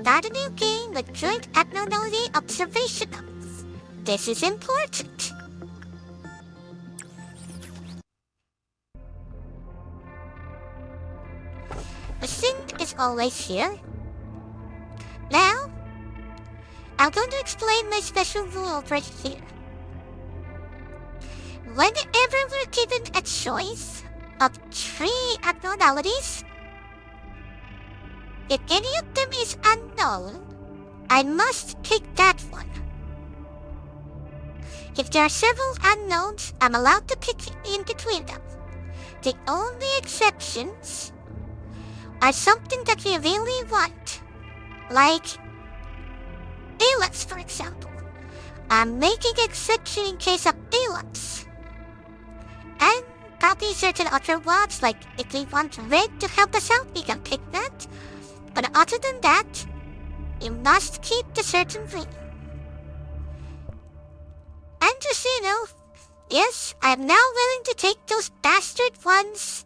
start a new game with joint abnormality observational. This is important. The sync is always here. Now, I'm going to explain my special rule right here. Whenever we're given a choice of 3 abnormalities, if any of them is unknown, I must pick that one. If there are several unknowns, I'm allowed to pick in between them. The only exceptions are something that we really want, like Alex, for example. I'm making exception in case of Alex. And probably certain other ones, like if we want Red to help us out, we can pick that. But other than that, you must keep the certain rule. And just so you know, yes, I am now willing to take those bastard ones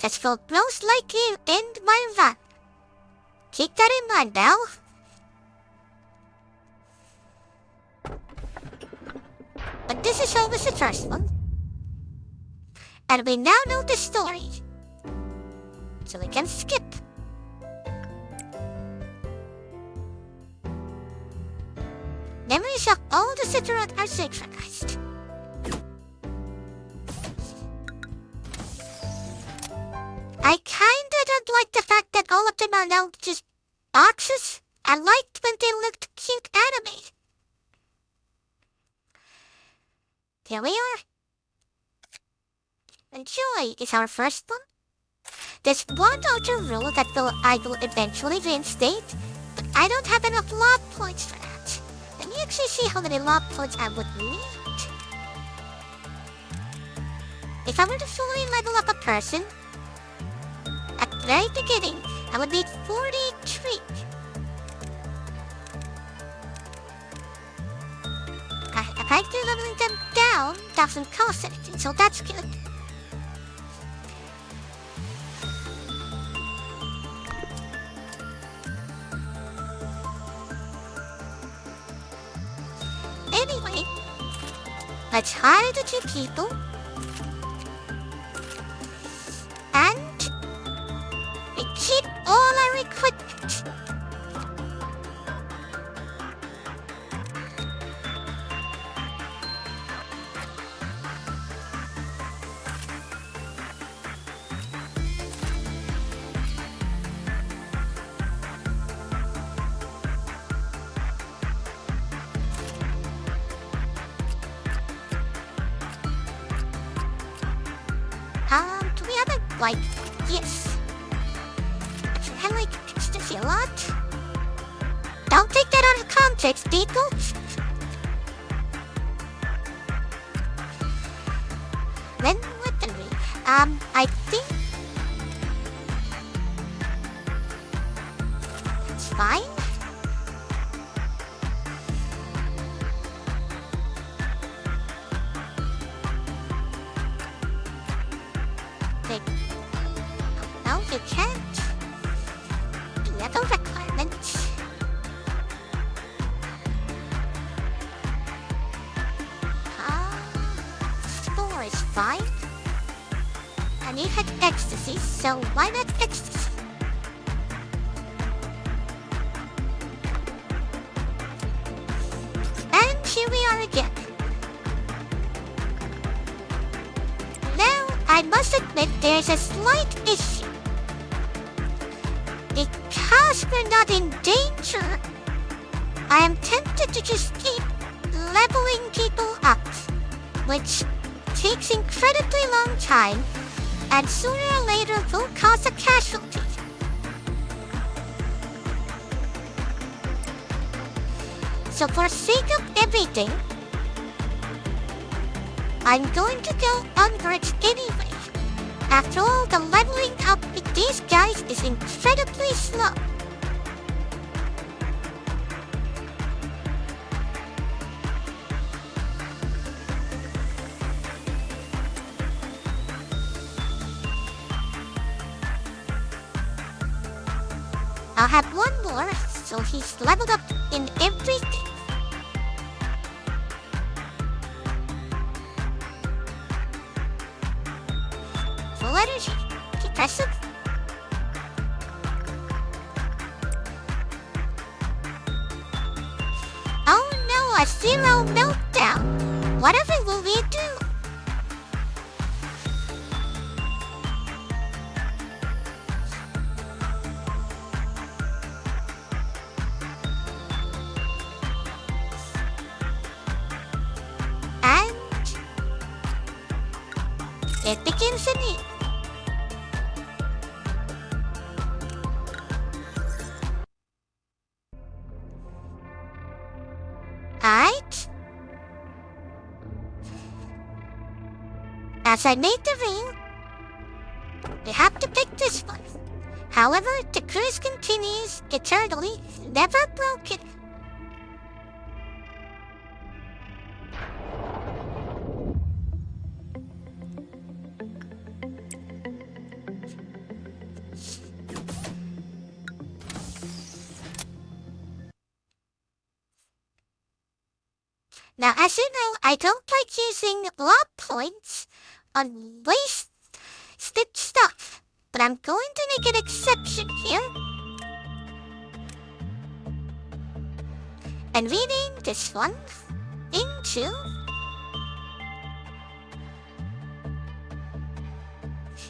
that will most likely end my run. Keep that in mind now. But this is always the first one. And we now know the story. So we can skip. Memories of all the Citroën are synchronized. I kinda don't like the fact that all of them are now just boxes. I liked when they looked cute animated. Here we are. Enjoy is our first one. There's one other rule that I will eventually reinstate, but I don't have enough love points for that. Let me actually see how many love points I would need. If I were to fully level up a person, at the very beginning, I would need 43. Apparently leveling them down doesn't cost anything, so that's good. Anyway, let's hire the 2 people. And we keep all our equipment. Do we have a, like, yes. Actually, I like ecstasy a lot. Don't take that out of context, people. Then weaponry. I think it's fine. No, you can't. Level requirements. Score is fine. And you had ecstasy, so why not ecstasy? And here we are again. Now, I must admit there's a slight issue. Because we're not in danger, I am tempted to just keep leveling people up, which takes incredibly long time and sooner or later will cause a casualty. So for sake of everything, I'm going to go under it anyway. After all, the leveling up with these guys is incredibly slow. I'll have one more so he's leveled up in everything. Full energy. Depressive. Oh no, a zero meltdown. Whatever will we do? And it begins anew. Alright. As I made the ring, we have to pick this one. However, the cruise continues eternally, never broken. Now, as you know, I don't like using law points on wasted stuff, but I'm going to make an exception here. And rename this one into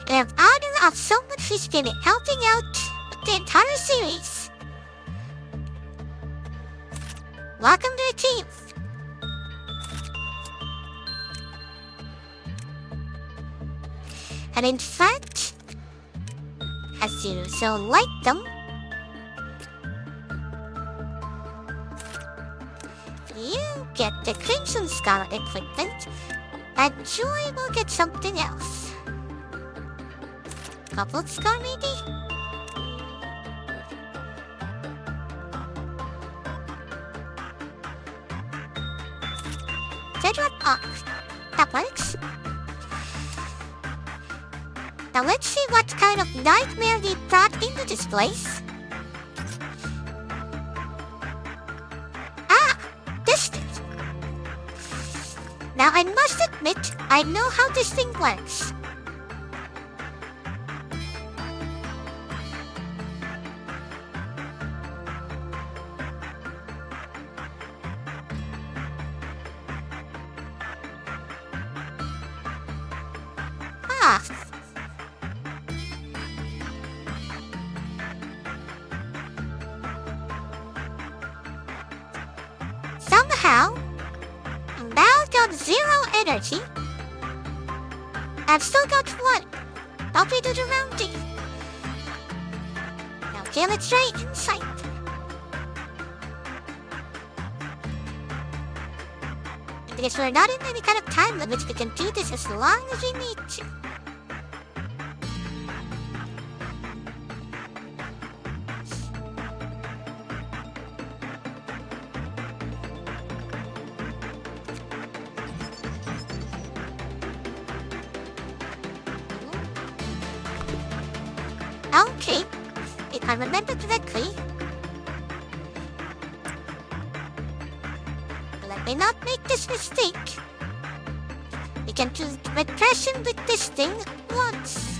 in honor of someone who's been helping out with the entire series. Welcome to the team. And in fact, as you so like them, you get the Crimson Scarlet equipment, and Joy will get something else. Coupled Scar maybe? Federal off. That works. Now let's see what kind of nightmare we brought into this place. Ah! This thing! Now I must admit, I know how this thing works. Ah! Somehow, now got 0 energy. I've still got 1. Copy to the rounding. Now okay, let's try insight. Because we're not in any kind of time limit, we can do this as long as we need to. Okay, if I remember correctly, let me not make this mistake. We can do repression with this thing once.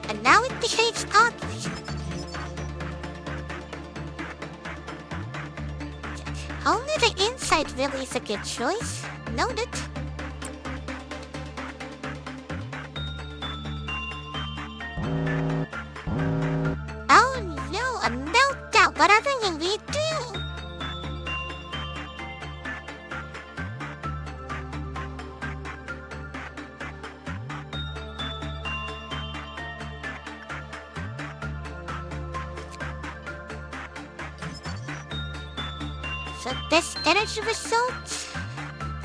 And now it behaves oddly. Only the inside really is a good choice. Noted. Oh no, a meltdown! Whatever will we do? So this energy result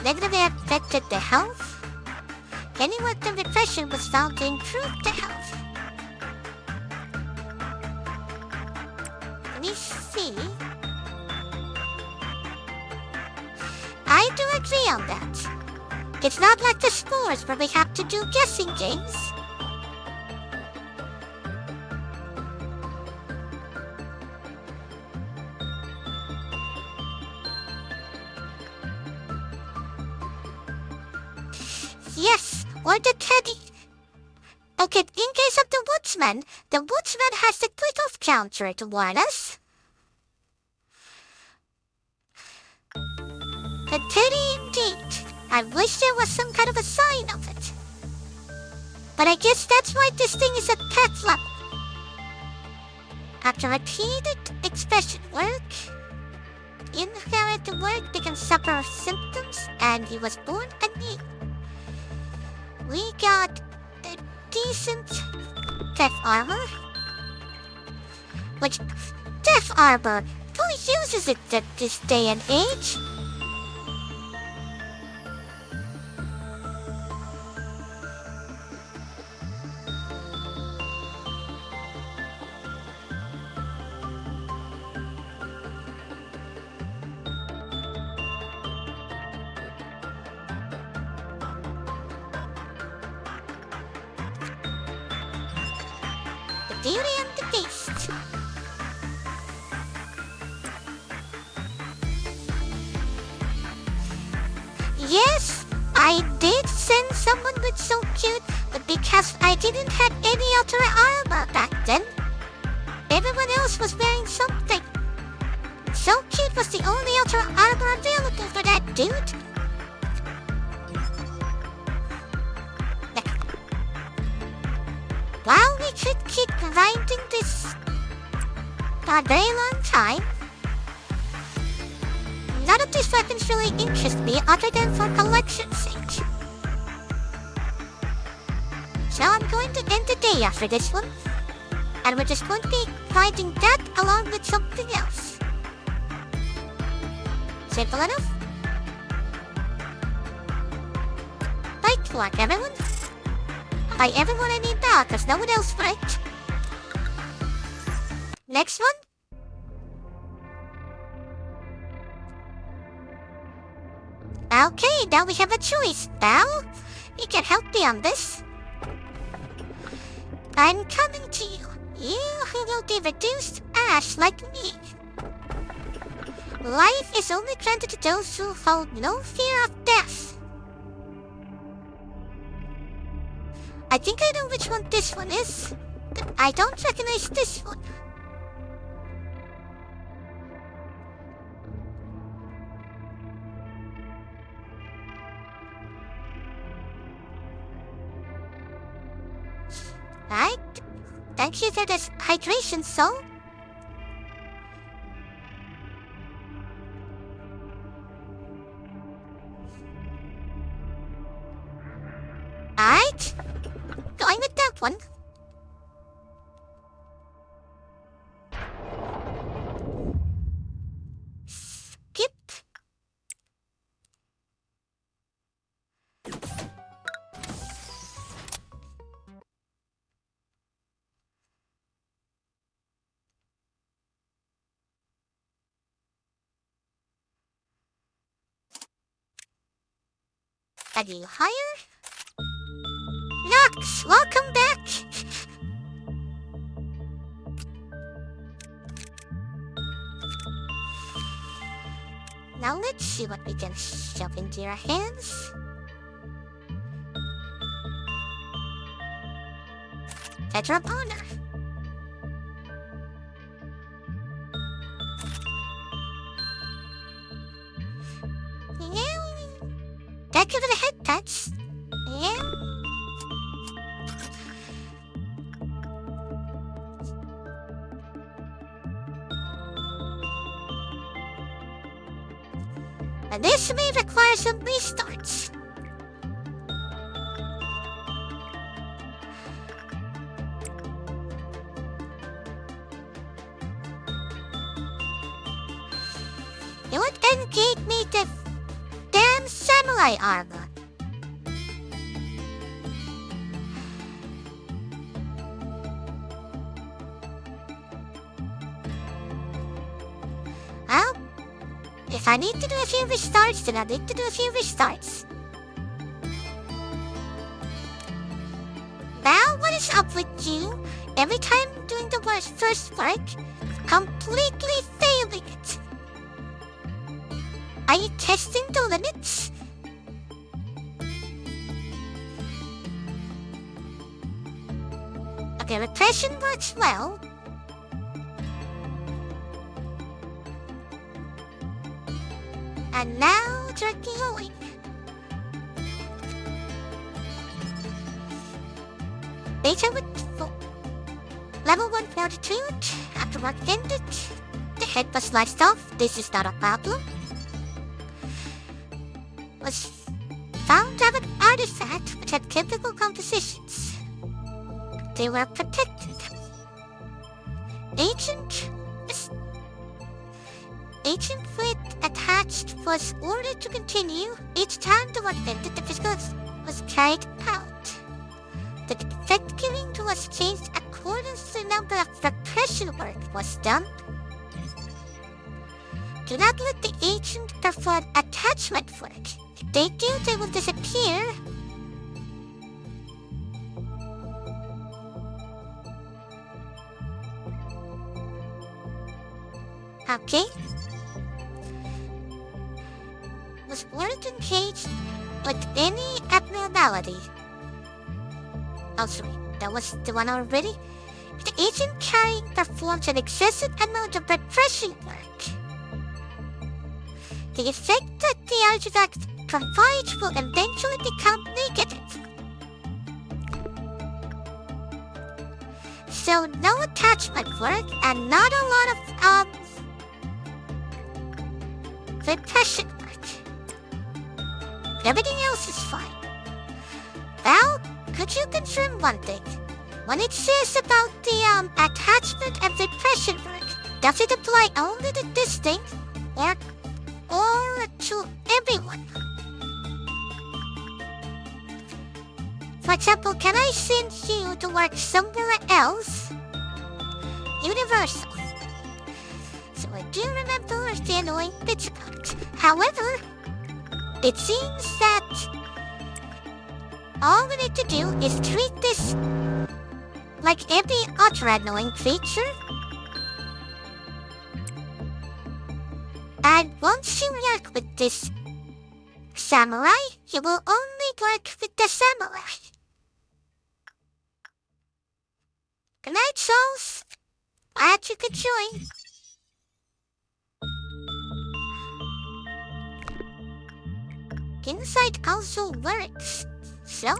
negatively affected the health. Any work of repression was found to improve the health. Let me see. me. I do agree on that. It's not like the sports where we have to do guessing games. Yes, or the teddy. Okay, in case of the woodsman has the quick-off counter to warn us. The teddy indeed. I wish there was some kind of a sign of it. But I guess that's why this thing is a pet level. After repeated expression work, inherent work began to suffer symptoms and he was born anew. We got a decent death armor. Which, death armor? Who uses it at this day and age? Beauty and the Beast. Yes, I did send someone with So Cute, but because I didn't have any outer armor back then, everyone else was wearing something. So Cute was the only outer armor available for that dude. While we could keep grinding this for a very long time, none of these weapons really interest me other than for collection's sake. So I'm going to end the day after this one, and we're just going to be grinding that along with something else. Simple enough? Right work, everyone. By everyone I mean now, cause no one else worked. Next one? Okay, now we have a choice. Now, you can help me on this. I'm coming to you. You who will be reduced ash like me. Life is only granted to those who hold no fear of death. I think I know which one this one is, but I don't recognize this one. Right? Thank you for this hydration, soul. Alright. Going with that one. Skip. A new hire? Lux, welcome back! Now let's see what we can shove into your hands. Tetra of Honor. Yeah. Thank you for the head touch. Yeah. And this may require some restarts. You would engage me the damn samurai armor. If I need to do a few restarts, then I need to do a few restarts. Now, what is up with you? Every time doing the first work, completely failing it. Are you testing the limits? Okay, repression works well. And now jerky going. Data with level 1 fortitude. After work ended, the head was sliced off. This is not a problem. Was found to have an artifact which had chemical compositions. They were protected. Agent with attached was ordered to continue. Each time the work ended, the physical was carried out. The defect giving was changed according to the number of repression work was done. Do not let the agent perform attachment work. If they do, they will disappear. Okay. Was ordered to engage with any abnormality. Oh, sorry, that was the one already. If the agent carrying performs an excessive amount of repression work, the effect that the artifact provides will eventually become negative. So no attachment work and not a lot of repression work. Everything else is fine. Val, could you confirm one thing? When it says about the attachment and repression work, does it apply only to this thing or to everyone? For example, can I send you to work somewhere else? Universal. So I do remember the annoying bits about it. However, it seems that all we need to do is treat this like every other annoying creature. And once you work with this samurai, you will only work with the samurai. Good night, souls. Glad you could join. Insight also works, so?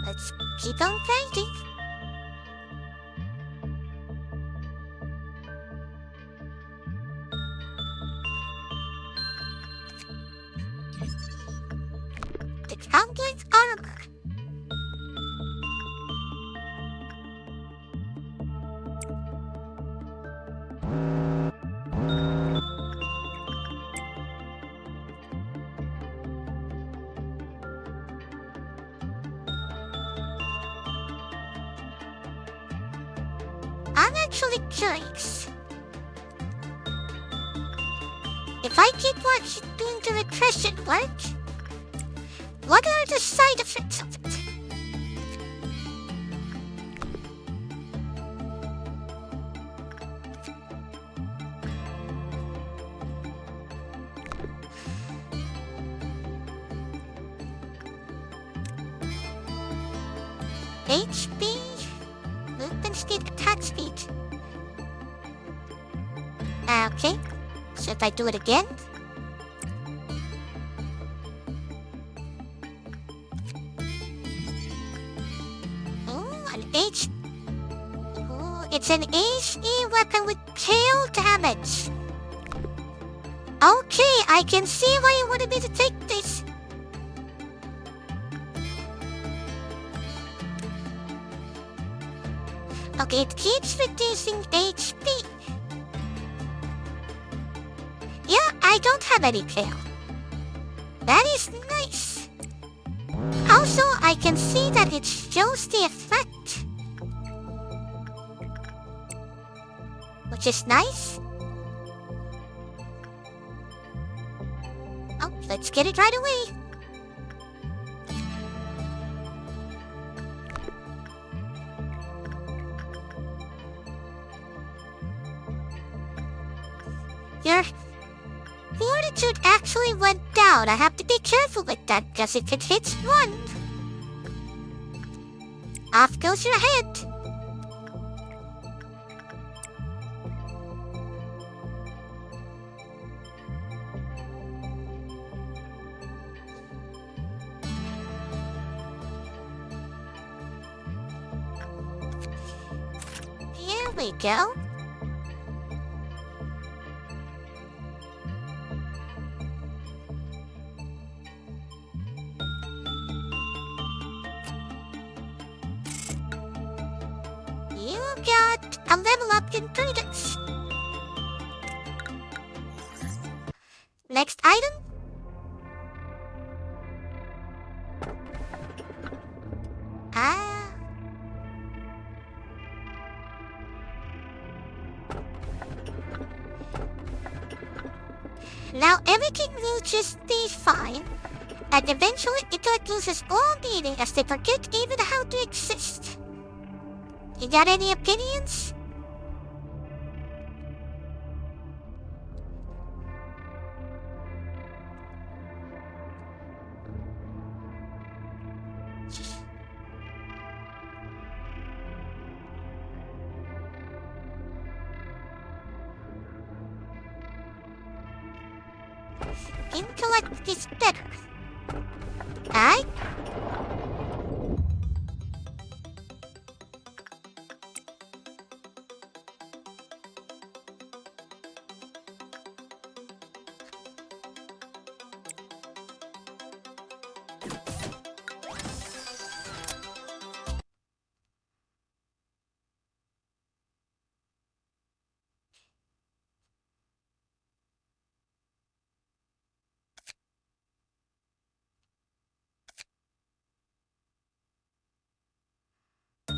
Let's keep on fighting. The complete armor. I'm actually curious. If I keep doing the repression work, what are the side effects of it? HP, movement speed, attack speed. Okay, so if I do it again. Oh, it's an HE weapon with tail damage. Okay, I can see why you wanted me to take this. Okay, it keeps reducing HP. Yeah, I don't have any tail. That is nice. Also, I can see that it shows the effect. which is nice. Oh, let's get it right away. Your fortitude actually went down. I have to be careful with that, because if it hits 1, off goes your head. Here we go. You got a level up in prudence. Next item. Now everything will just be fine, and eventually it loses all meaning as they forget even how to exist. You got any opinions? Intellect is better. Aye?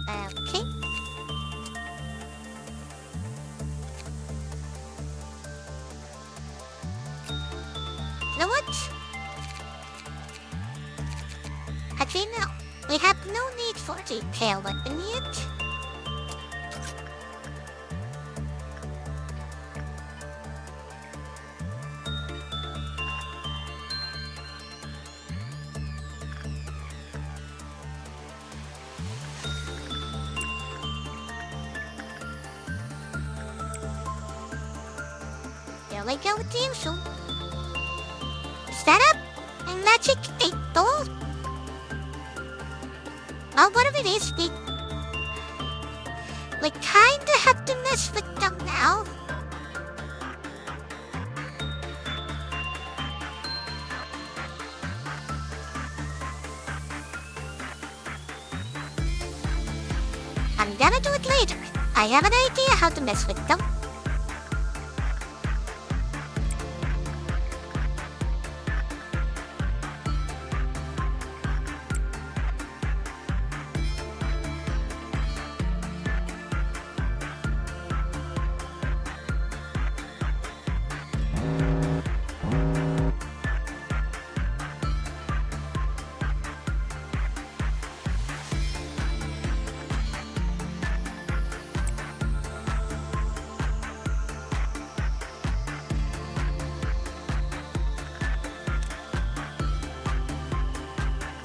Okay. Now what? Actually, no. We have no need for the tail weapon yet. There we go with the usual. Set up and magic 8 ball. Oh, whatever it is, we kinda have to mess with them now. I'm gonna do it later. I have an idea how to mess with them.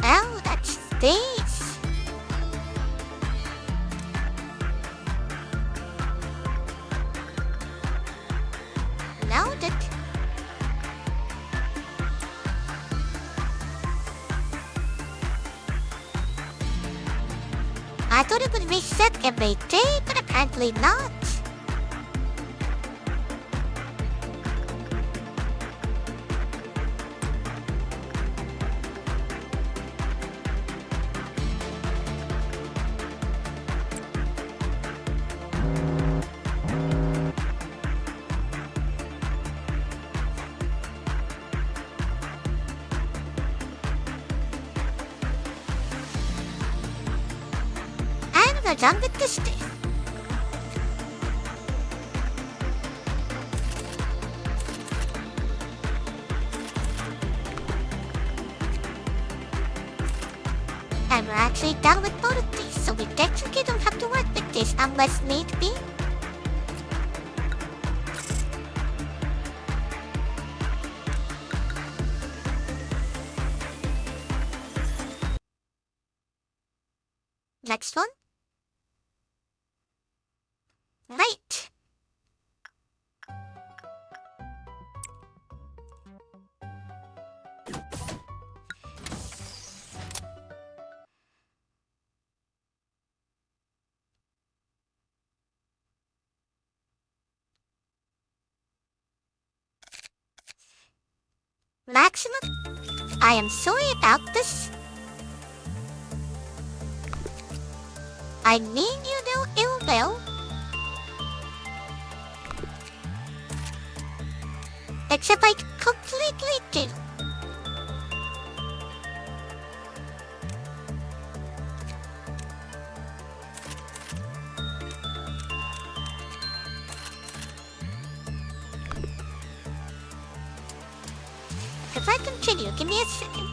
Oh, that's this. Noted. I thought it would reset every day, but apparently not. And we're done with this day. And we're actually done with both of these, so we technically don't have to work with this unless need be. Next one. Right. Maximum. I am sorry about this. I mean you no ill will. Except I completely do. If I continue, give me a second.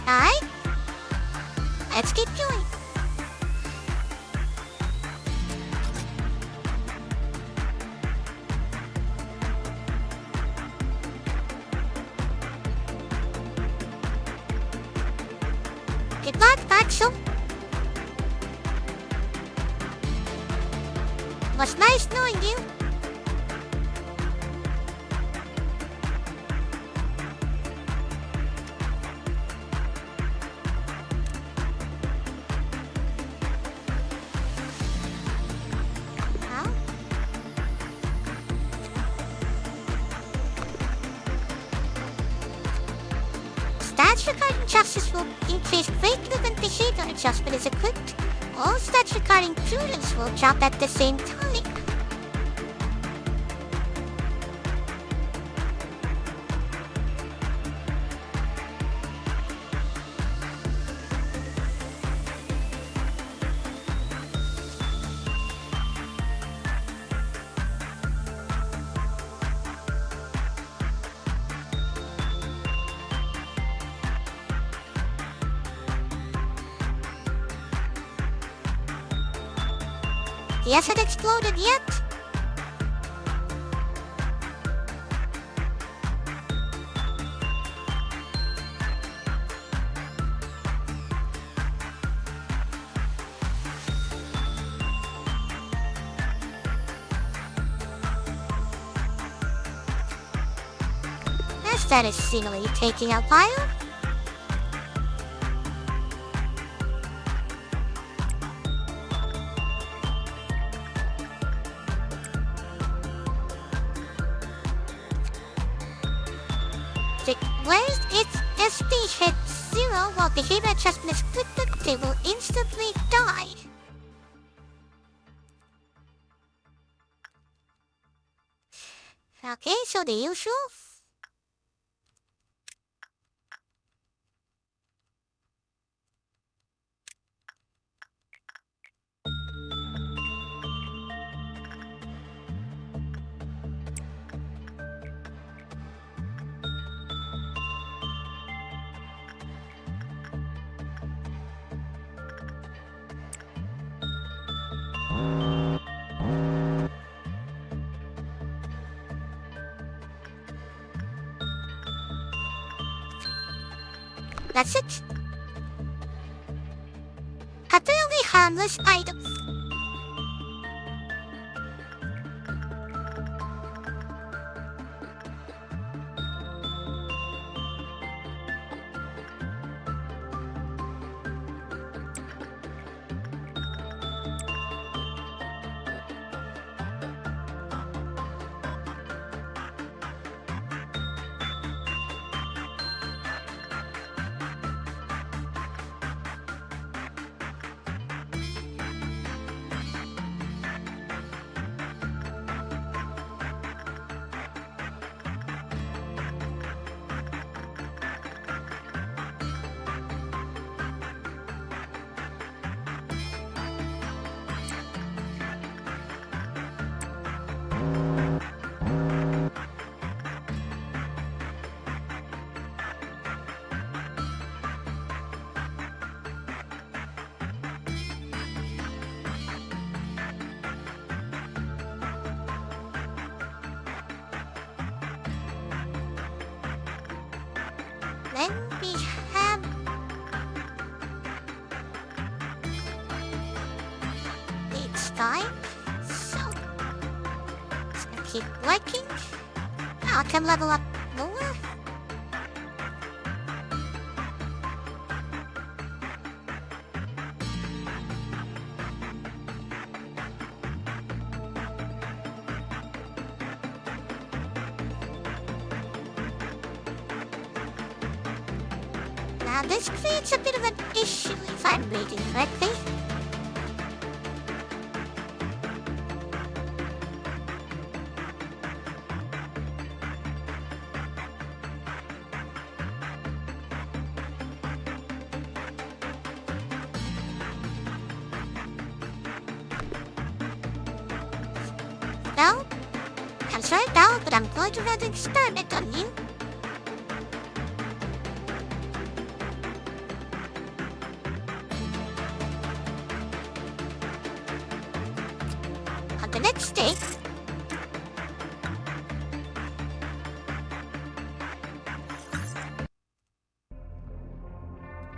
Alright? Let's keep going. Good luck, Maxo. Was nice knowing you. Stats regarding justice will increase greatly when behavior adjustment is equipped. All stats regarding prudence will drop at the same time. He hasn't exploded yet. As that is seemingly taking a while. Whereas its SP hits 0 while behavior adjustment is equipped, they will instantly die. Okay, so the usual. That's it. Apparently harmless items. Then we have it's time. So it's gonna keep working. Now I can level up more. Now this creates a bit of an issue if I'm reading correctly. No? I'm sorry now, but I'm going to run an experiment on you. On the next day,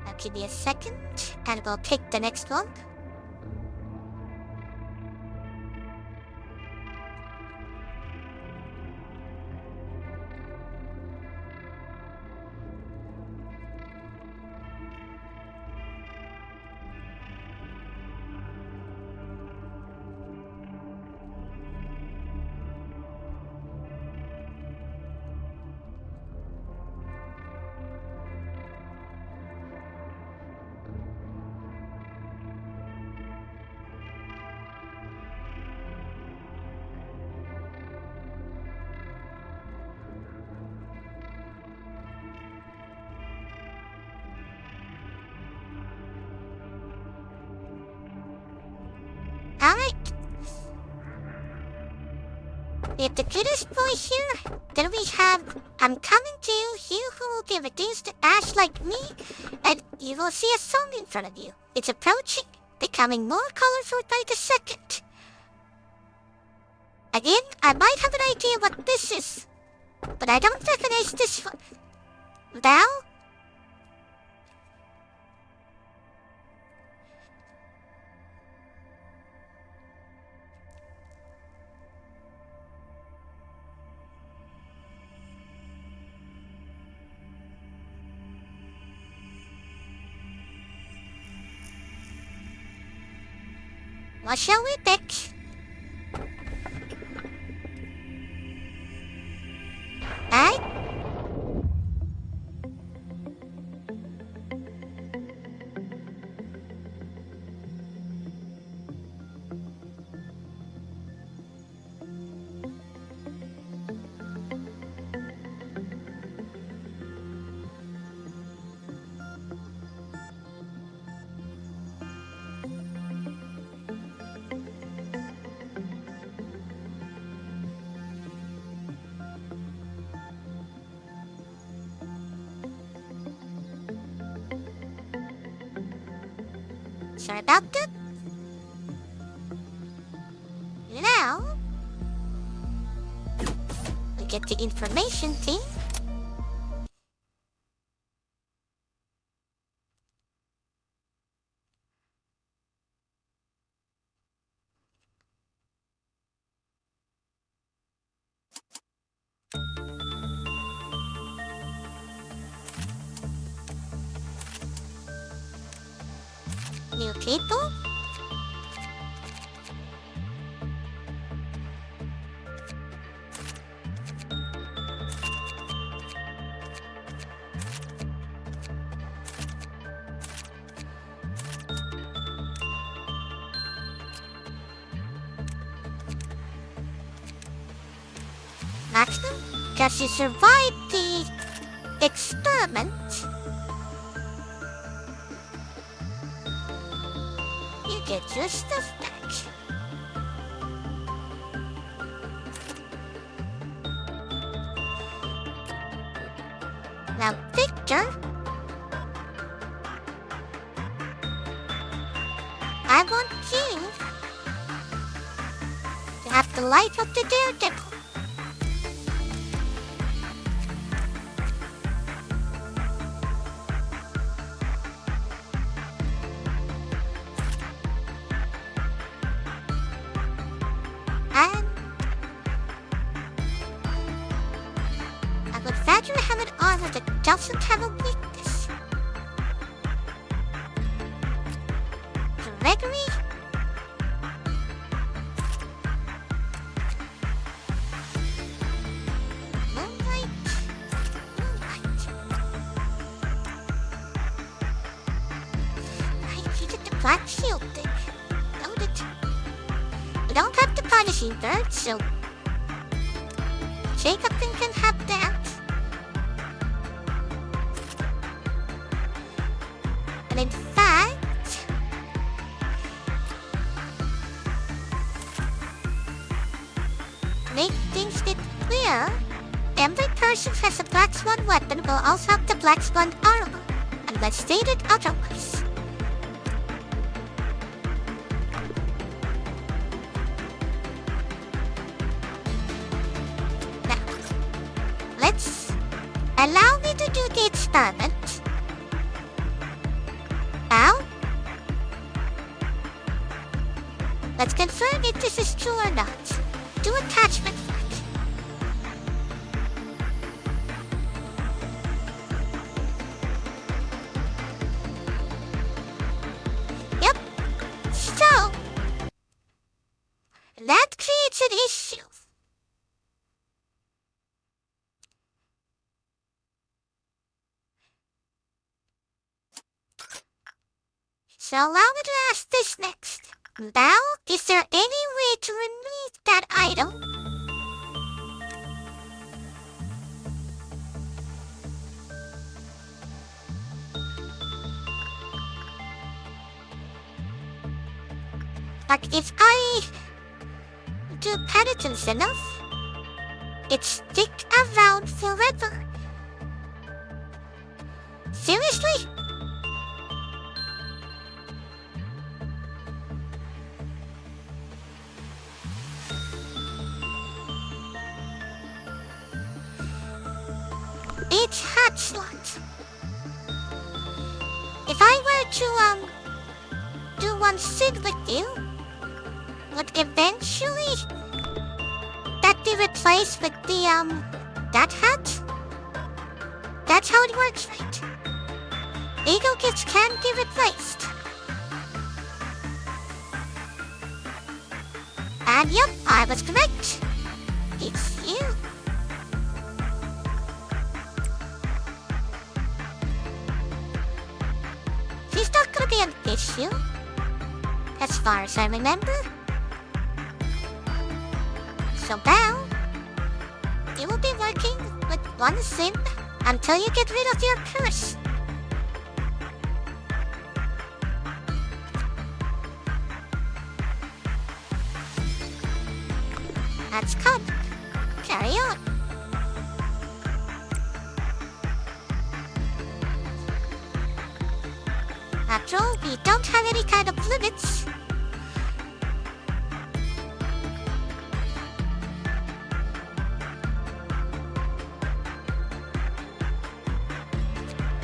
now give me a second, and we'll pick the next one. Alright. We have the goodest boy here. Then we have I'm coming to you, you who will be reduced to ash like me, and you will see a sun in front of you. It's approaching, becoming more colorful by the second. Again, I might have an idea what this is, but I don't recognize this one. Now? What shall we pick? Alright. Sorry about that. Now, we get the information thing. New people? Maximum? Because you survived the experiment. You get your stuff back. Now, Victor, I want you to have the life of the daredevil. And I would rather have an armor that doesn't have a weakness. Gregory? Moonlight? I needed the black shield thing. Noted. We don't have the punishing bird, so Jacobin can have that. And in fact, make things get clear, every person who has a Black Swan weapon will also have the Black Swan armor, unless stated otherwise. Allow me to do the experiment. Now, let's confirm if this is true or not. Do attachment first. Yep. So, that creates an issue. So allow me to ask this next. Now, is there any way to remove that item? Like if I do penitence enough, it sticks around forever. Seriously? Each hat slot. If I were to do one sit with you, would eventually that be replaced with the that hat? That's how it works, right? Ego gifts can be replaced. And yep, I was correct. It's you. She's not gonna be an issue, as far as I remember. So now, you will be working with one sin until you get rid of your curse. That's good. Carry on. After all, we don't have any kind of limits.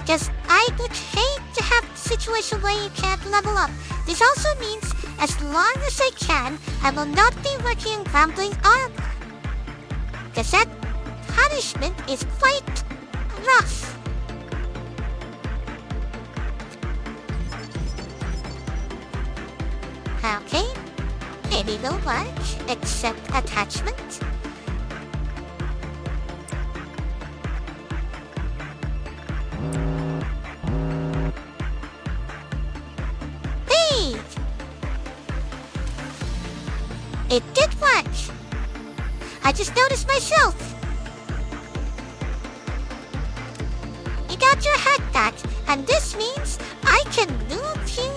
Just, I would hate to have a situation where you can't level up. This also means, as long as I can, I will not be working in crumbling armor. 'cause that punishment is quite rough. Okay, maybe will work, accept attachment. Hey! It did work! I just noticed myself! You got your hat back, and this means I can move you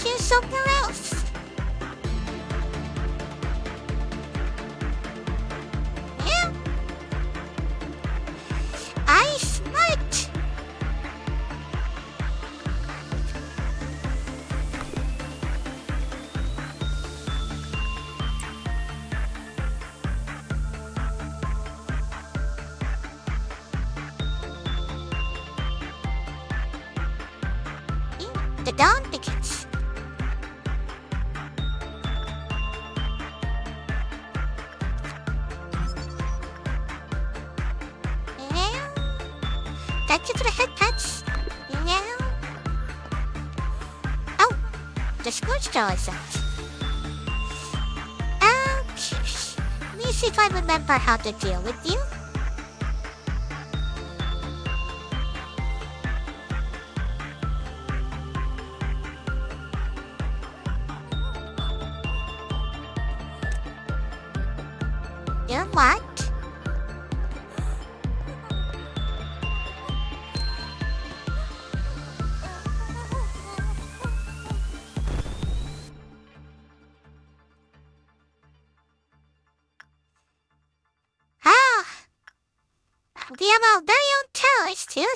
to somewhere else. Yeah. I smart. The dawn begins. Thank you for the head pats. Oh, the scorch jaw is out. Okay, let me see if I remember how to deal with you. You're what? Ah! We have our very own terrorist here.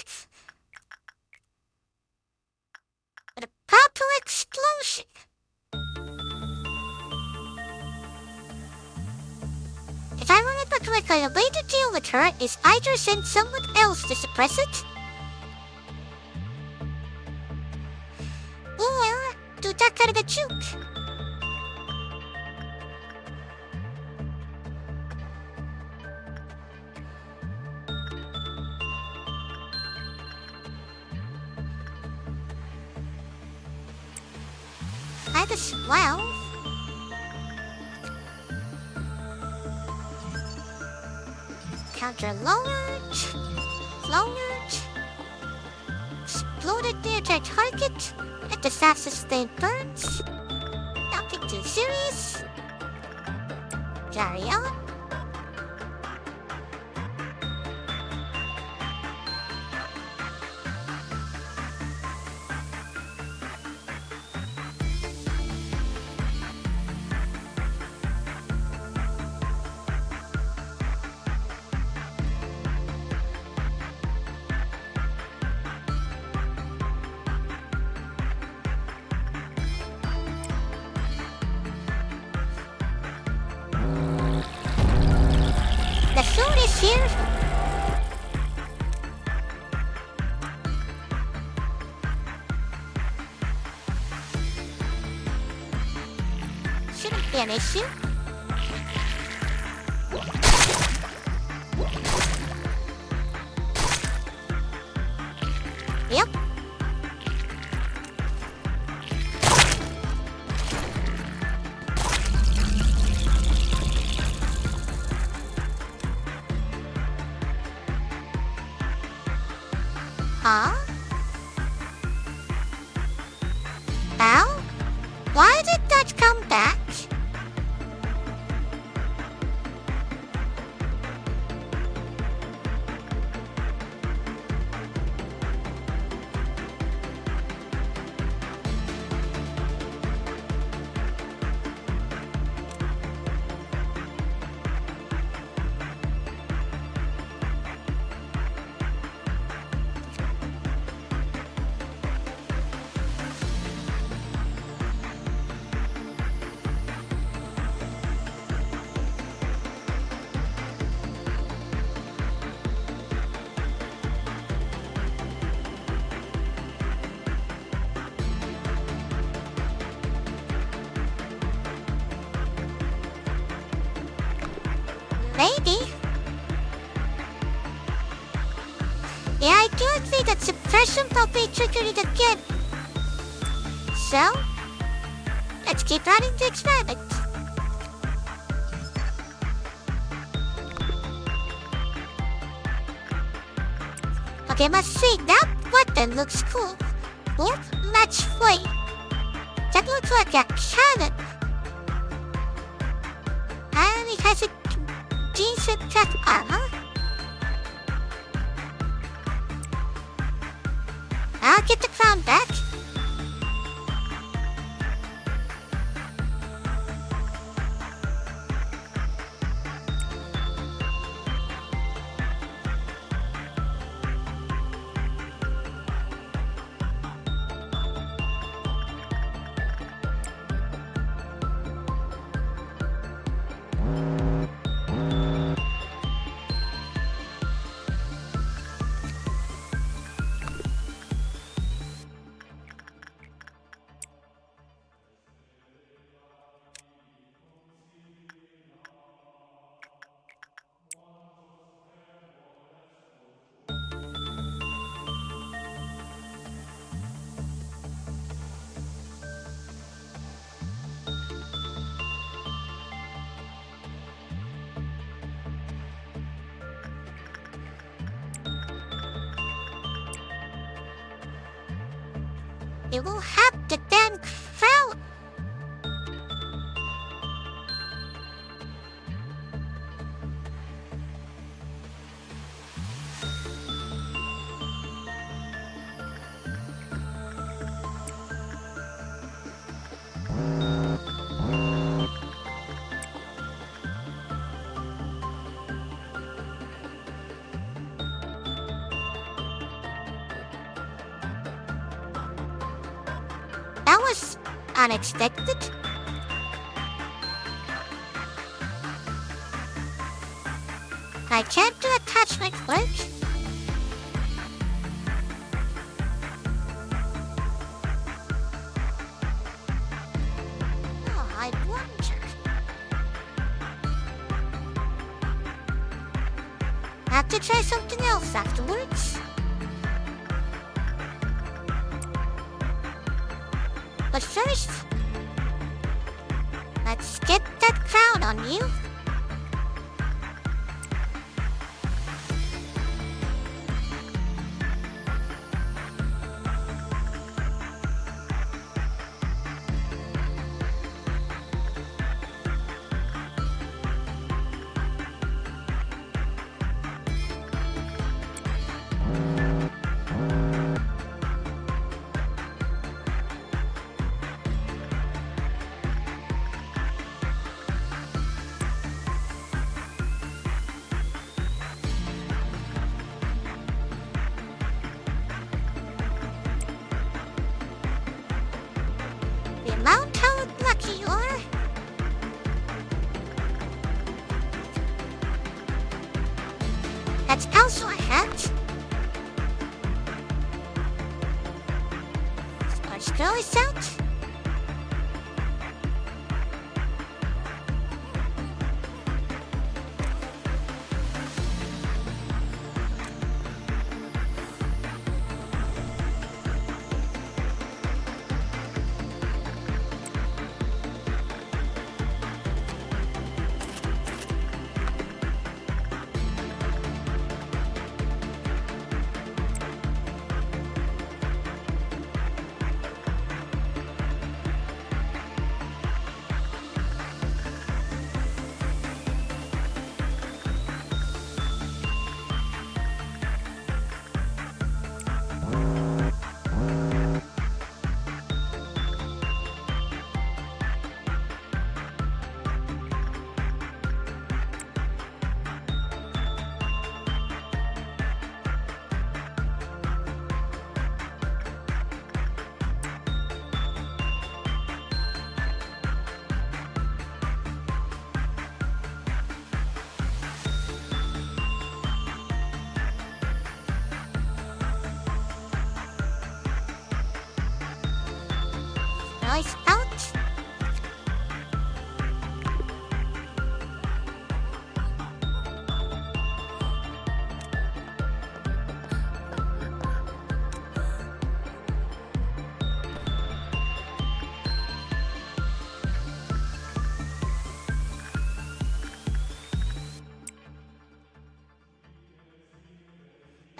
With a proper explosion. If I remember correctly, the way to deal with her is either send someone else to suppress it, or do that kind of a juke. Might as well. Counter lowered, exploded near their target, and the staff sustained burns. Nothing too serious. Carry on. The food is here. Shouldn't be an issue. Yep. Huh? Al? Why did that come back? Maybe. suppression will be triggered again. So, let's keep running the experiment. Okay, let's see. That button looks cool. Yep, let's play. That looks like a cannon. And it has a decent cut armor. I'll get the crown back. You will have the damn crown. That was unexpected. I can't do attachment work. Oh, I wonder. Have to try something else afterwards. But first, let's get that crown on you. The amount how lucky you are. That's also a hat. Let's throw this out.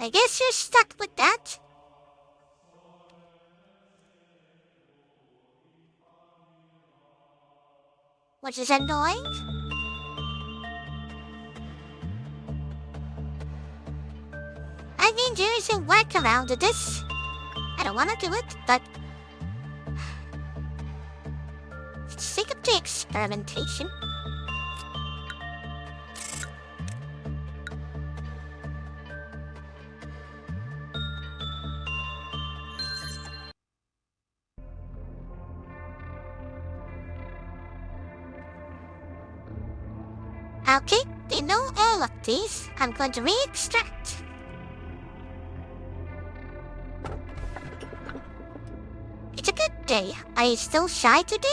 I guess you're stuck with that. Which is annoying. I mean, there is a workaround to this. I don't want to do it, but for the sake of the experimentation. Okay, they know all of these. I'm going to re-extract. It's a good day. Are you still shy today?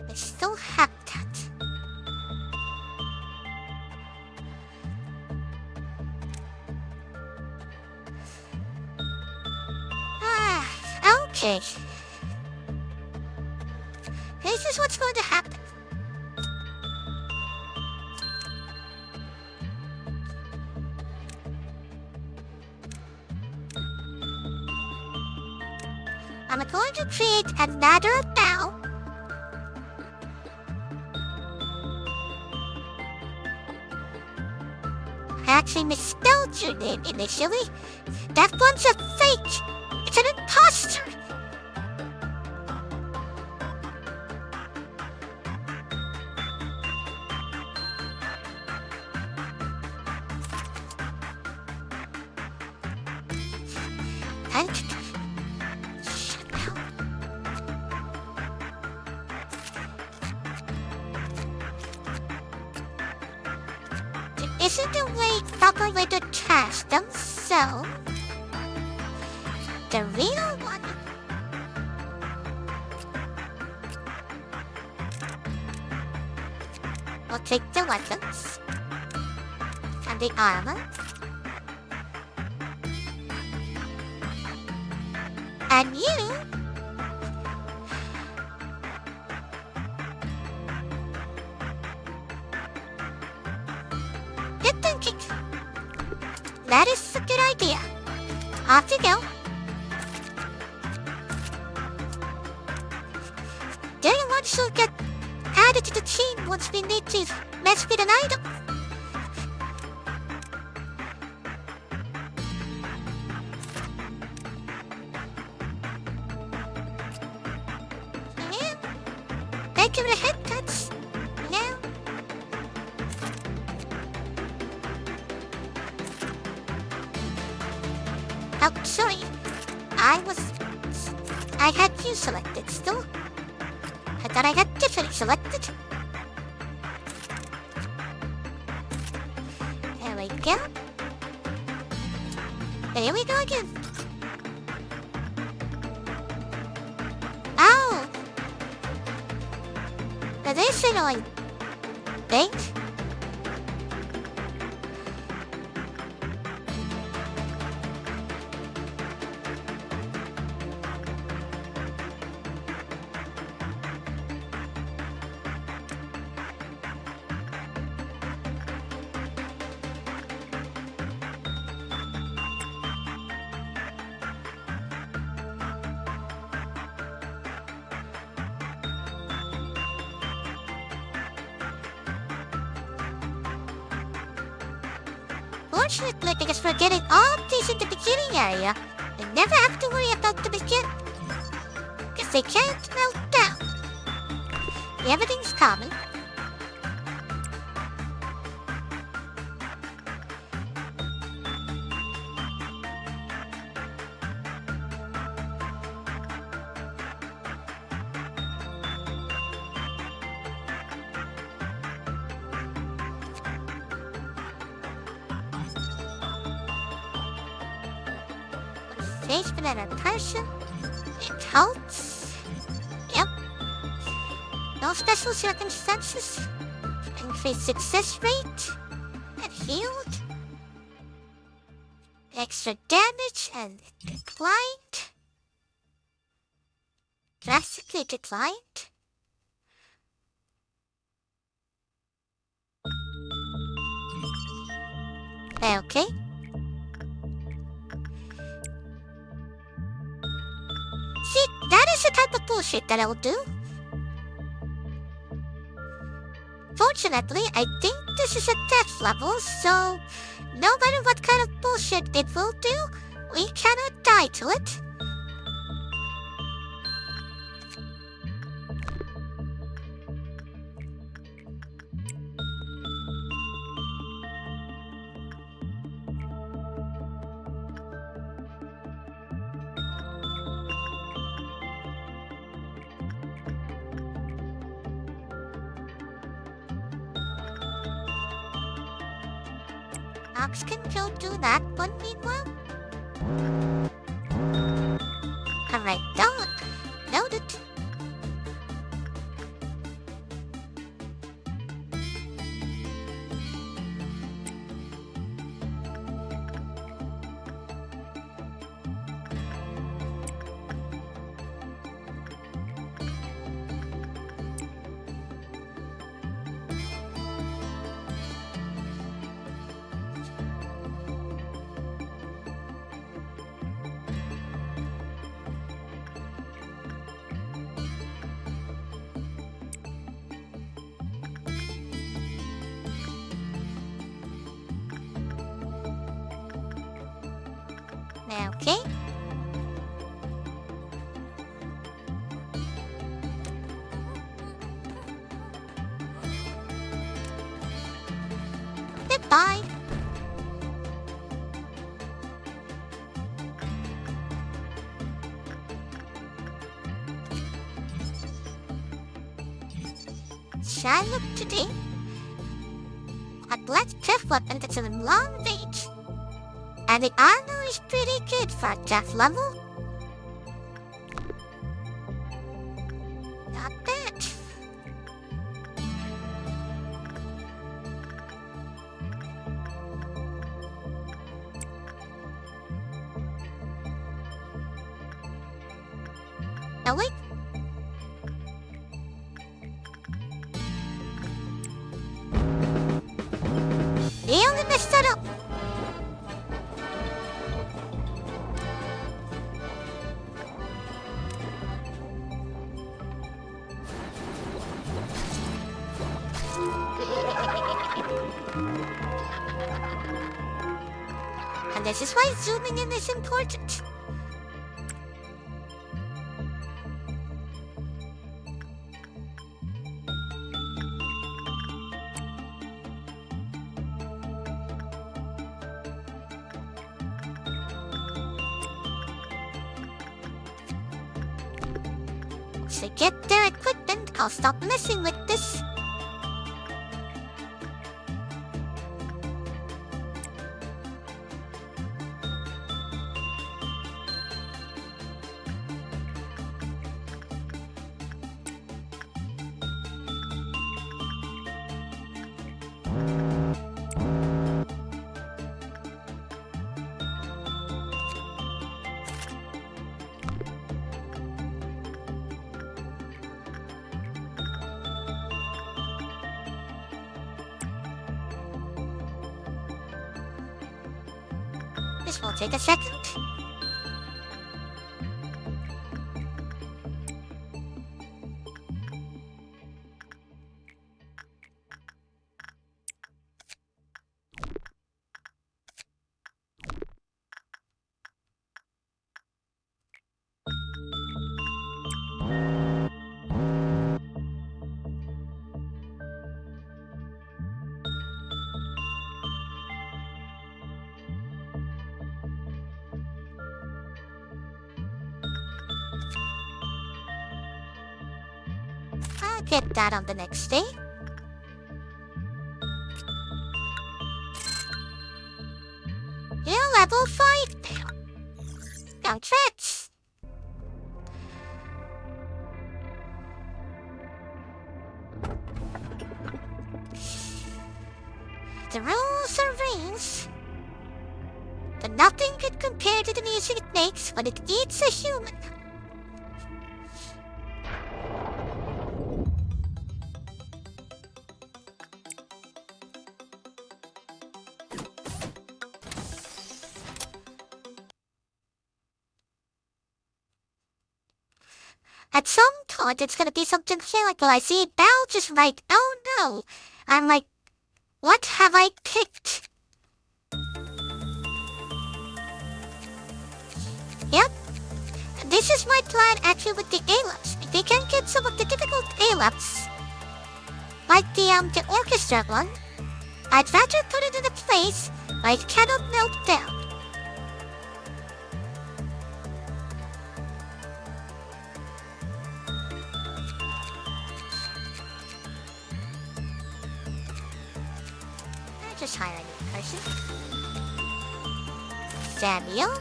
I still have that. Okay. This is what's going to happen. I'm going to create another bow. I actually misspelled your name initially. That one's a fake. It's an imposter. Shut up. There isn't a proper way to trash them, so the real one will take the weapons and the armor and you good thinking. That is a good idea. Off you go. They're the ones who'll get added to the team once we need to mess with an item. Yeah. Thank you for the headcuts. Yeah. Oh, sorry. I had you selected still. I thought I had Tiffany selected. There we go. And here we go again. Oh! Now this annoying thing. Fortunately, because we're getting all of these in the beginning area, we never have to worry about the begin. Because they can't melt down. Everything's common. Engagement and a person. It helps. Yep. No special circumstances. Increased success rate. And healed. Extra damage and declined. Drastically declined. Okay. See, that is the type of bullshit that I'll do. Fortunately, I think this is a death level, so no matter what kind of bullshit it will do, we cannot die to it. Ox can go do that one meanwhile. Alright, done. Noted. Okay. Goodbye. Shall I look today? A black death weapon that's a long range. And the armor is pretty good for a death level. Not bad. Now wait. They only messed that up. And this is why zooming in is important. Once they get their equipment, I'll stop messing with this. This will take a second. I'll get that on the next day. You're level 5 now. down threats. The rules are rings, but nothing could compare to the music it makes when it eats a human. At some point, it's gonna be something hysterical. I see Belle just like, oh no. I'm like, what have I picked? Yep. This is my plan actually with the A-Labs. If they can get some of the difficult A-Labs, like the orchestra one, I'd rather put it in a place where it cannot melt down. Just hire a new person. Samuel?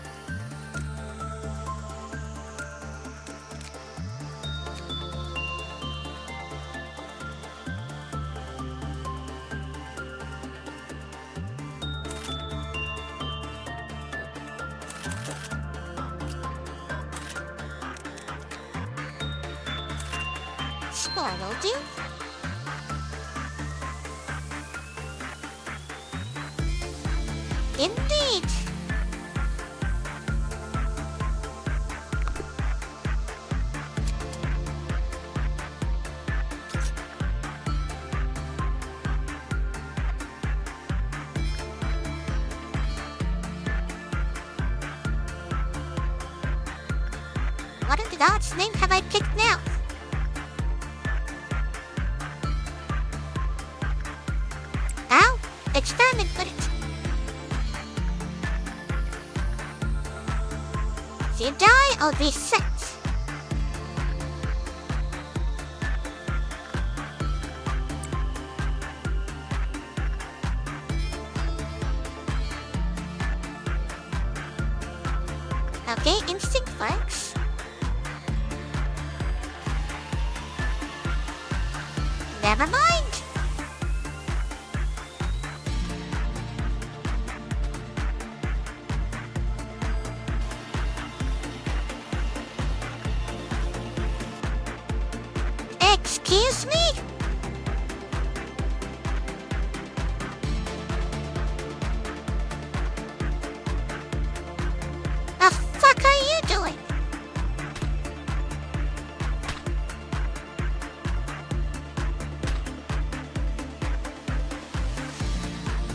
Spore will do. Indeed. What in the God's name have I picked now? Ow! Experiment with it. If you die, I'll be set. Okay, instinct works. Never mind. Excuse me? The fuck are you doing?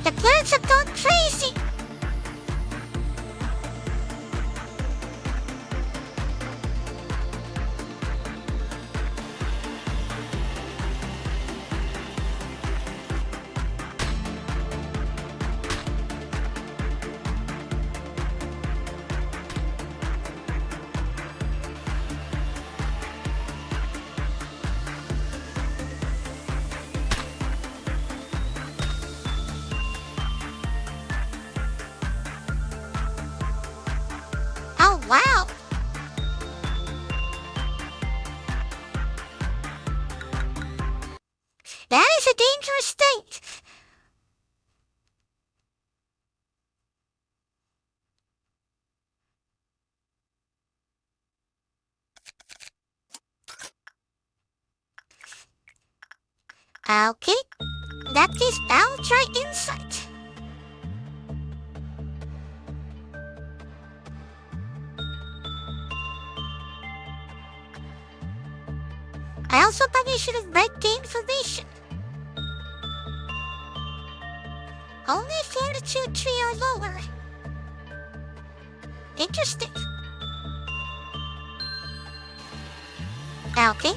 The birds have gone crazy. Oh, wow. That is a dangerous state. Okay. In that case, I'll try insight. I also probably should have read the information. Only fortitude 3 or lower. Interesting. Okay.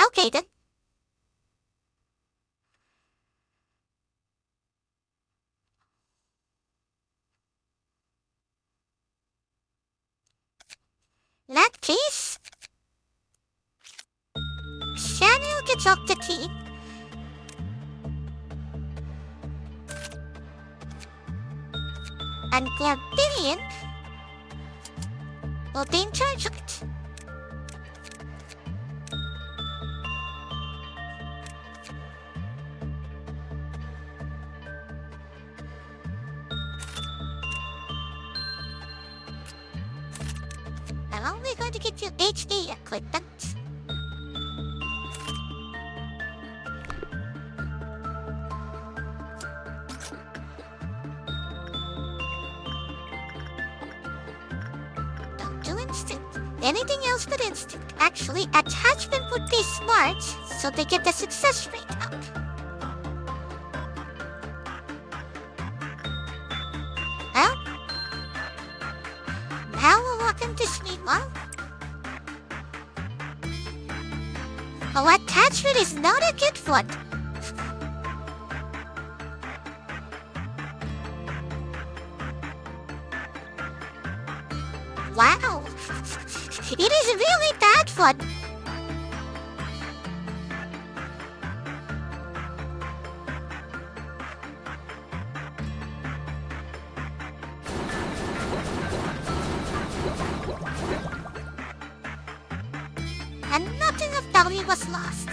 Okay then. In that case, Samuel gets off the team. And Gladidian will be in charge of it. I'm only going to get you HD equipment. Don't do instinct. Anything else but instinct. Actually, attachment would be smart, so they get the success rate up. Well, now we'll walk into meanwhile. Oh, attachment is not a good one. Wow, it is a really bad one. And nothing of value was lost.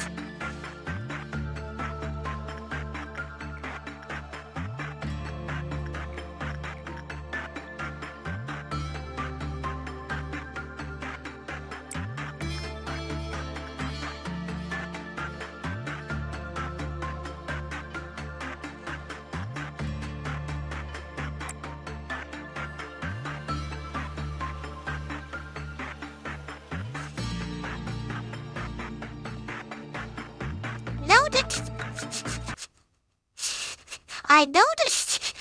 Noted. I noticed.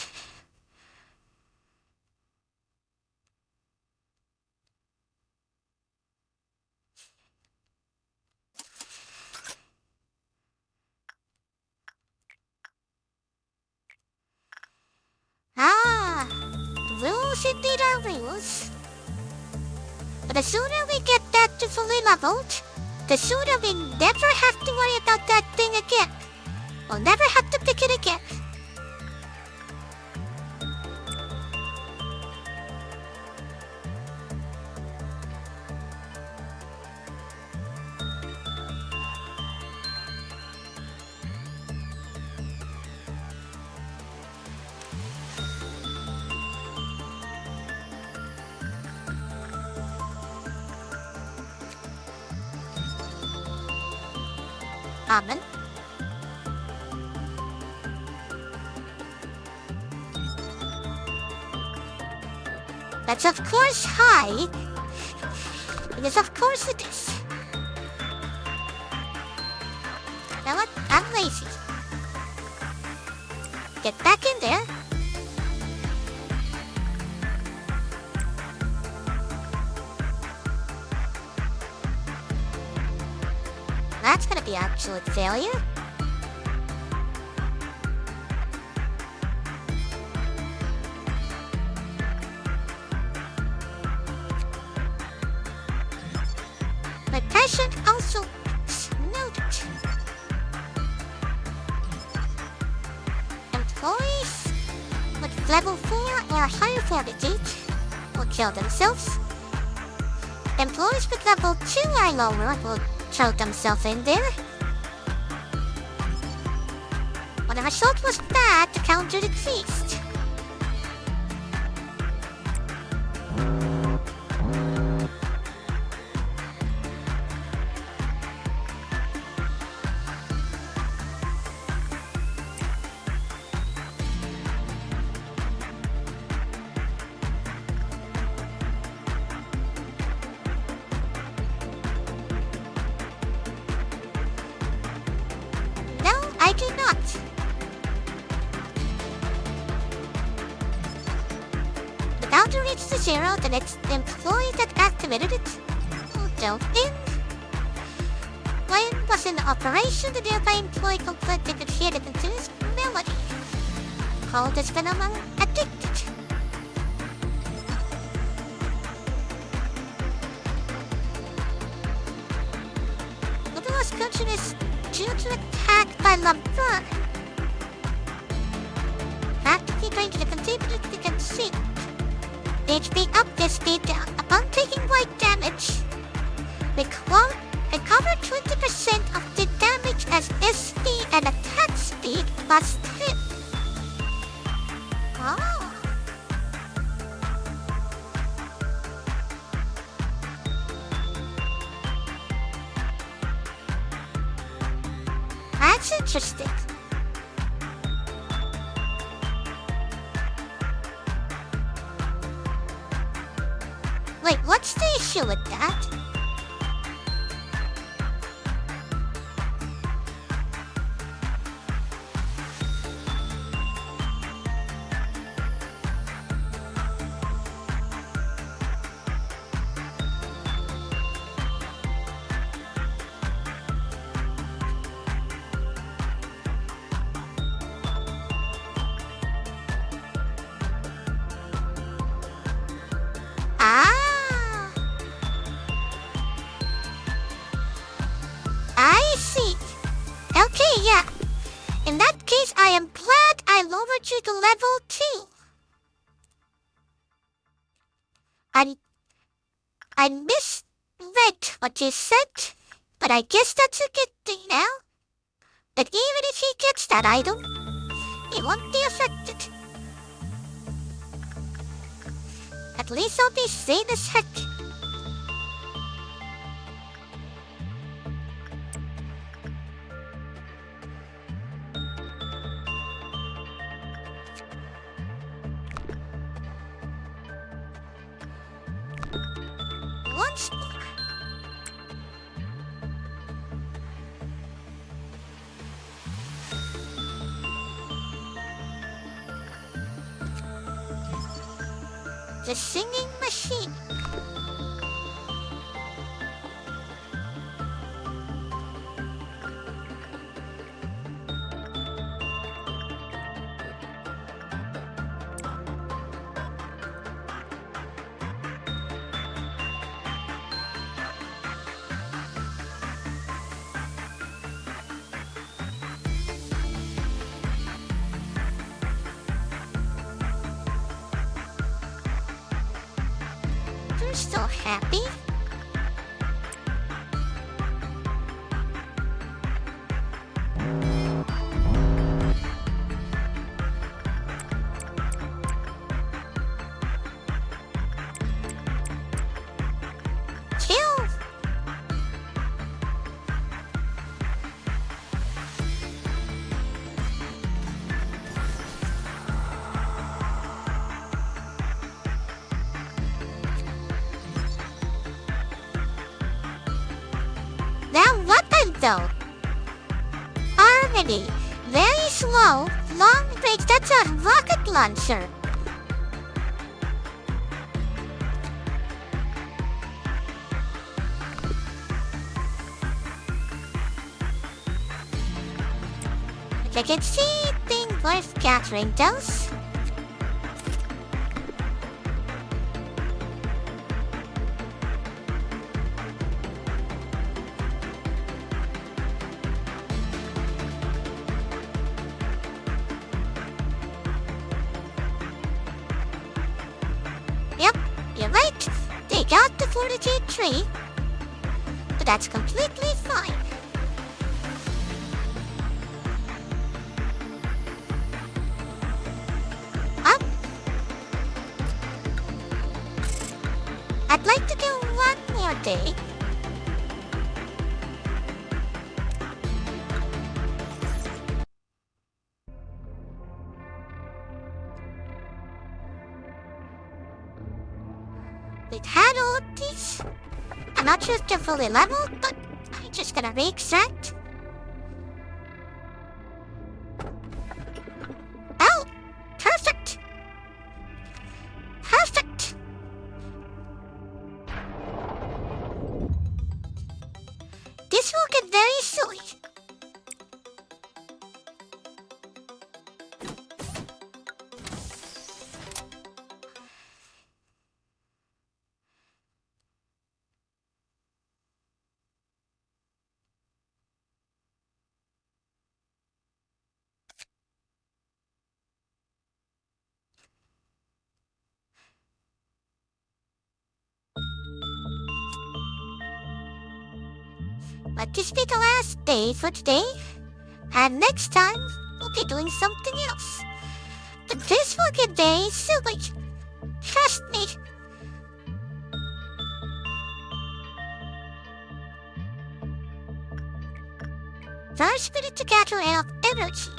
Ah, rules indeed are rules. But the sooner we get that to fully leveled, the sooner we never have to worry about that thing again. We'll never have to pick it again. Amen. That's of course high. Because of course it is. You know what? I'm lazy. Get back in there. That's gonna be absolute failure. My passion also noted. Employees with level 4 or higher fortitude will kill themselves. Employees with level 2 or lower will throw themselves in there. When the result was bad, the counter decreased. I do not. The counter reached to 0, the next employee that activated it don't think. When it was in operation, the nearby employee completely could hear it into his melody. Called this phenomenon addicted. Ludo's condition is due to attack by Lobotomy. Practically trying to continue to conceive. HP up, HP down. Upon taking white damage, recover 20% of the damage as SP and attack speed plus 10. Oh. That's interesting. Wait, what's the issue with that? I see. Okay, yeah. In that case, I am glad I lowered you to level 2. I misread what you said, but I guess that's a good thing now. But even if he gets that item, he won't be affected. At least I'll be sane as heck. Once more. The singing machine. You're so happy? Chill. That weapon though. Harmony. Very slow. Long range. That's a rocket launcher. I can see thing worth capturing those. Yep, you're right. They got the fortitude tree, but that's completely fine. Up. I'd like to do one more day. We've had all of these. I'm not sure if they're fully leveled, but I'm just gonna re-extract. Oh! Perfect! Perfect! This will get very silly. But this be the last day for today, and next time we'll be doing something else. But this fucking day is silly. Trust me. First, we need to gather enough energy.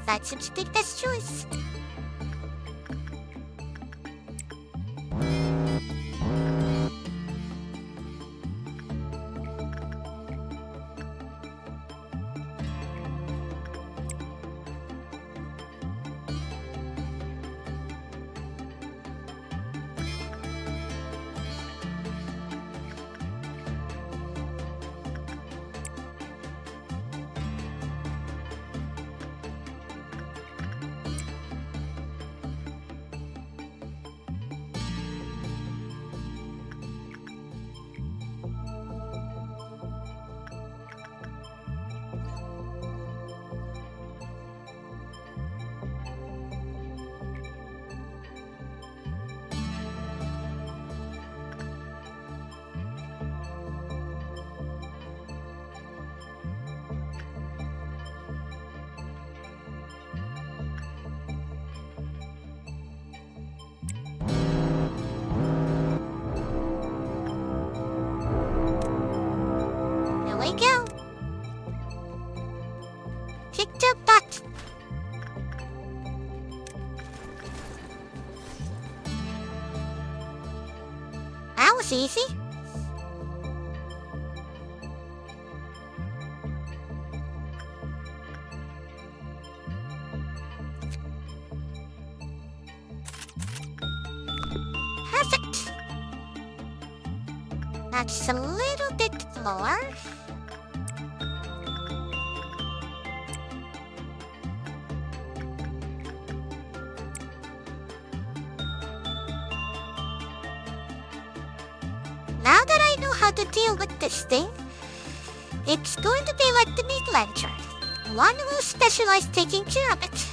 That seems to be the best choice. Here we go. Kick the butt. That was easy. Perfect. Now just a little bit more. Now that I know how to deal with this thing, it's going to be like the meat lantern. One will specialize taking care of it.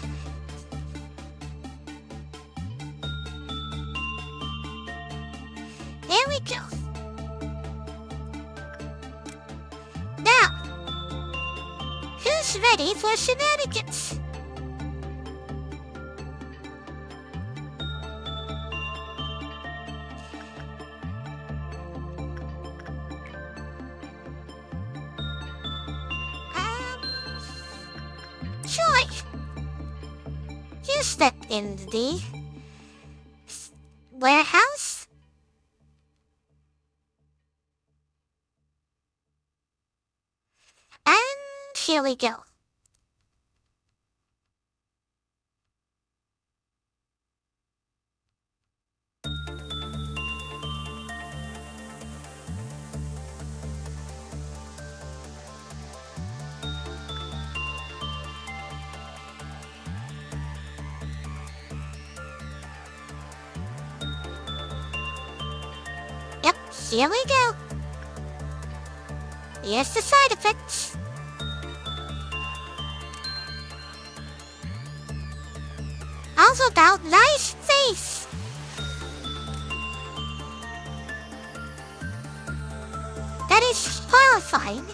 There we go. Now, who's ready for shenanigans? Joy! You stepped in the warehouse? And here we go. Yep, here we go. Here's the side effects. Also that nice face. That is horrifying.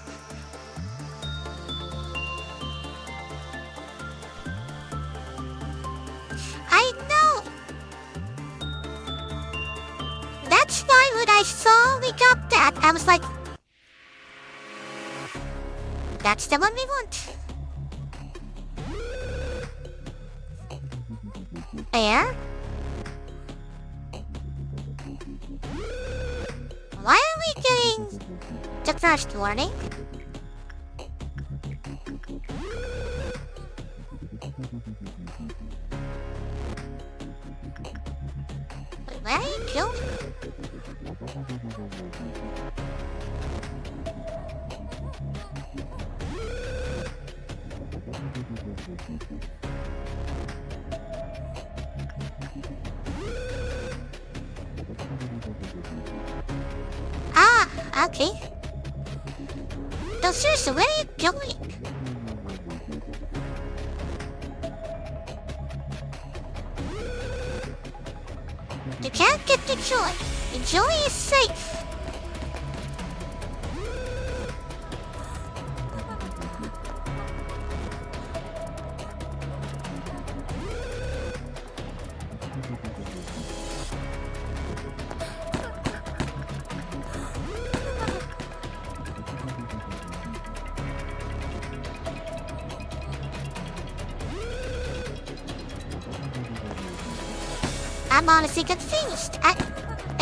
I know. That's why when I saw we got that, I was like, That's the one we want. There. Why are we getting the first warning? Wait, where are you killed? Ah, okay. No, seriously, where are you going? You can't get the joy. The joy is safe. I'm honestly confused. I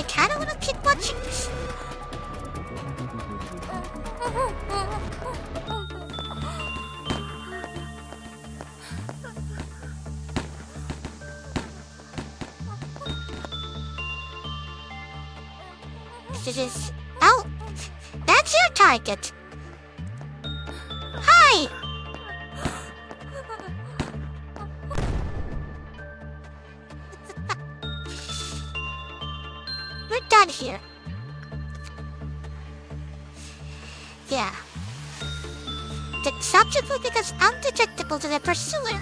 kinda wanna keep watching this. This is... Oh! That's your target! Hi! We're done here. Yeah. The subject will become undetectable to the pursuer.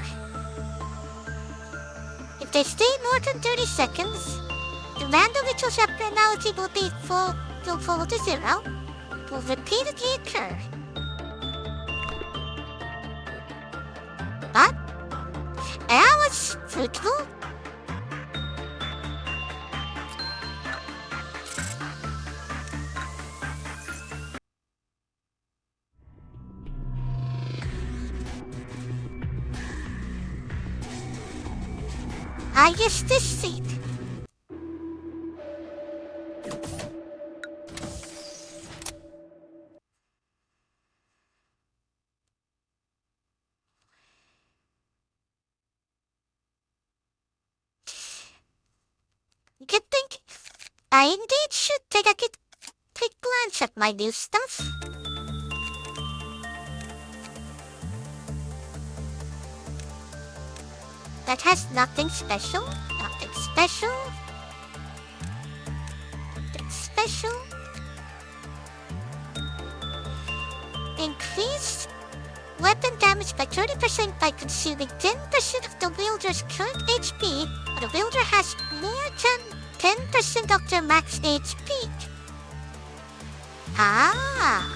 If they stay more than 30 seconds, the random ritual penalty will fall to 0, will repeatedly occur. But that was fruitful. I guess this seat. You think I indeed should take a quick glance at my new stuff? That has nothing special, nothing special, nothing special. Increased weapon damage by 30% by consuming 10% of the wielder's current HP, but the wielder has more than 10% of their max HP. Ah!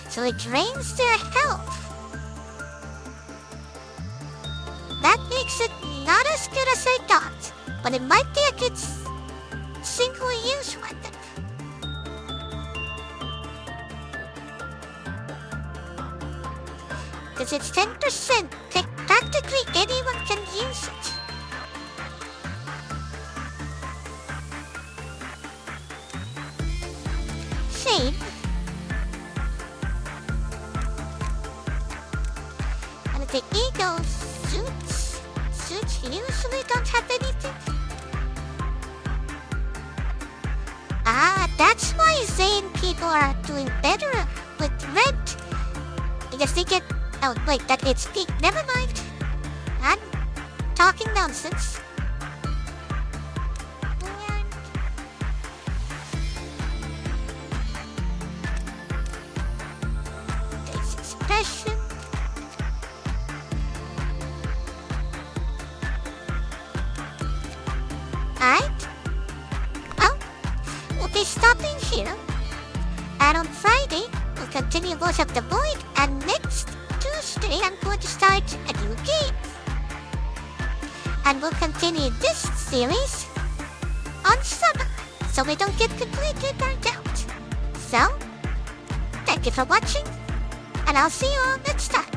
So it drains their health. That makes it not as good as I thought, but it might be a good single-use weapon. Because it's 10%, practically anyone can use it. Shame. And the ego suits usually don't have anything. Ah, that's why Zane people are doing better with red. Because they get... Oh, wait, that it's pink. Never mind. I'm talking nonsense. This expression. Alright. Oh, we'll be stopping here. And on Friday, we'll continue Voice of the Void, and next Tuesday I'm going to start a new game. And we'll continue this series on summer, so we don't get completely burnt out. So, thank Thank you for watching, and I'll see you all next time.